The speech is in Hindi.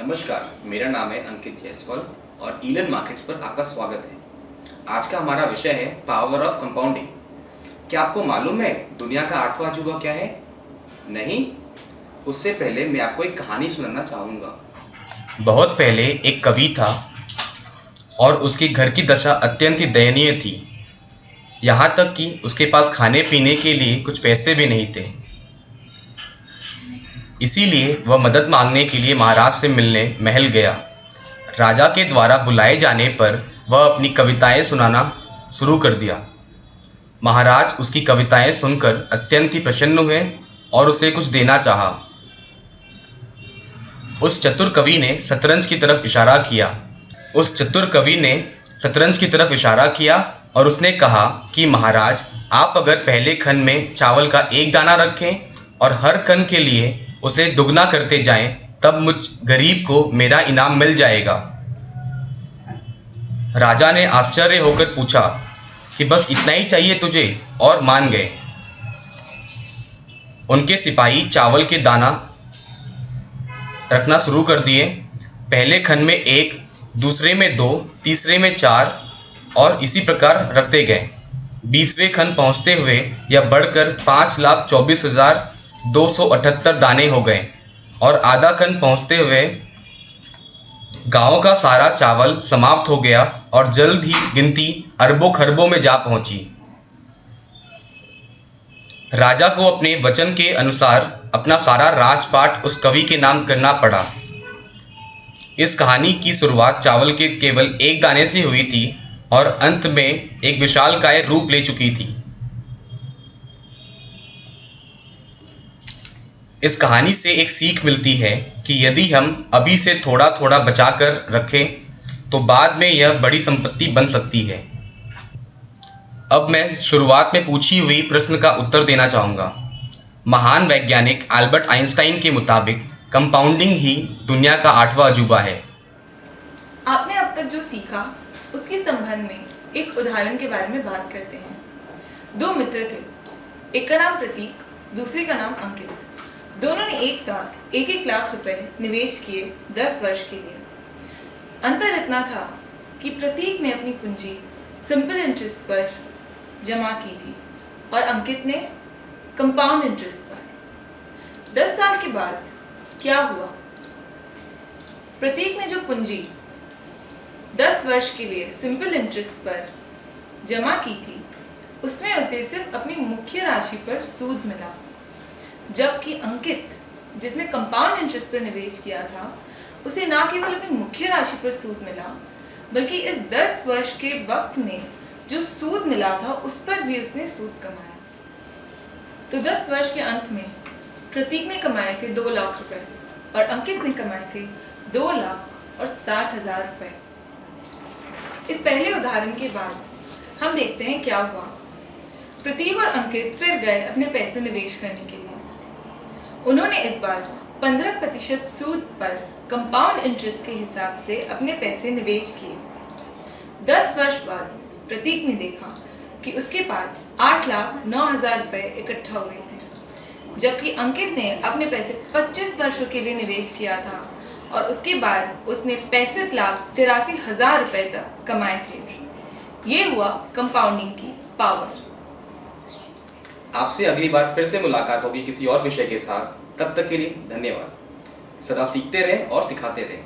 नमस्कार, मेरा नाम है अंकित जायसवाल और ईलन मार्केट्स पर आपका स्वागत है। आज का हमारा विषय है पावर ऑफ कंपाउंडिंग। क्या आपको मालूम है दुनिया का 8वां अजूबा क्या है? नहीं? उससे पहले मैं आपको एक कहानी सुनाना चाहूँगा। बहुत पहले एक कवि था और उसके घर की दशा अत्यंत ही दयनीय थी। यहाँ तक कि उसके पास खाने पीने के लिए कुछ पैसे भी नहीं थे। इसीलिए वह मदद मांगने के लिए महाराज से मिलने महल गया। राजा के द्वारा बुलाए जाने पर वह अपनी कविताएं सुनाना शुरू कर दिया। महाराज उसकी कविताएं सुनकर अत्यंत ही प्रसन्न हुए और उसे कुछ देना चाहा। उस चतुर कवि ने शतरंज की तरफ इशारा किया और उसने कहा कि महाराज, आप अगर पहले खन में चावल का एक दाना रखें और हर खन के लिए उसे दुगना करते जाएं, तब मुझ गरीब को मेरा इनाम मिल जाएगा। राजा ने आश्चर्य होकर पूछा कि बस इतना ही चाहिए तुझे, और मान गए। उनके सिपाही चावल के दाना रखना शुरू कर दिए। पहले खन में 1, दूसरे में 2, तीसरे में 4 और इसी प्रकार रखते गए। 20वें खन पहुंचते हुए यह बढ़कर 5,24,278 दाने हो गए और आधा खन पहुंचते हुए गांव का सारा चावल समाप्त हो गया और जल्द ही गिनती अरबों खरबों में जा पहुंची। राजा को अपने वचन के अनुसार अपना सारा राजपाट उस कवि के नाम करना पड़ा। इस कहानी की शुरुआत चावल के केवल एक दाने से हुई थी और अंत में एक विशालकाय रूप ले चुकी थी। इस कहानी से एक सीख मिलती है कि यदि हम अभी से थोड़ा थोड़ा बचा कर रखें तो बाद में यह बड़ी संपत्ति बन सकती है। अब मैं शुरुआत में पूछी हुई प्रश्न का उत्तर देना चाहूँगा। महान वैज्ञानिक अल्बर्ट आइंस्टाइन के मुताबिक कंपाउंडिंग ही दुनिया का 8वां अजूबा है। आपने अब तक जो सीखा उसके संबंध में एक उदाहरण के बारे में बात करते हैं। 2 मित्र थे, एक का नाम प्रतीक, दूसरे का नाम अंकित। दोनों ने एक साथ 1-1 लाख रुपए निवेश किए 10 वर्ष के लिए। अंतर इतना था कि प्रतीक ने अपनी पूंजी सिंपल इंटरेस्ट पर जमा की थी और अंकित ने कंपाउंड इंटरेस्ट पर। 10 साल के बाद क्या हुआ? प्रतीक ने जो पूंजी 10 वर्ष के लिए सिंपल इंटरेस्ट पर जमा की थी उसमें उसे सिर्फ अपनी मुख्य राशि पर सूद मिला, जबकि अंकित, जिसने कंपाउंड इंटरेस्ट पर निवेश किया था, उसे ना केवल अपनी मुख्य राशि पर सूद मिला बल्कि इस 10 वर्ष के वक्त में जो सूद मिला था उस पर भी उसने सूद कमाया। तो 10 वर्ष के अंत में प्रतीक ने कमाए थे 2 लाख रुपए और अंकित ने कमाए थे 2,60,000 रुपए। इस पहले उदाहरण के बाद हम देखते हैं क्या हुआ। प्रतीक और अंकित फिर गए अपने पैसे निवेश करने के लिए। उन्होंने इस बार 15% सूद पर कंपाउंड इंटरेस्ट के हिसाब से अपने पैसे निवेश किए। 10 वर्ष बाद प्रतीक ने देखा कि उसके पास 8,09,000 रुपए इकट्ठा हुए थे, जबकि अंकित ने अपने पैसे 25 वर्षों के लिए निवेश किया था और उसके बाद उसने 65,83,000 रुपए तक कमाए थे। ये हुआ कंपाउंडिंग की पावर। आपसे अगली बार फिर से मुलाकात होगी किसी और विषय के साथ। तब तक के लिए धन्यवाद। सदा सीखते रहें और सिखाते रहें।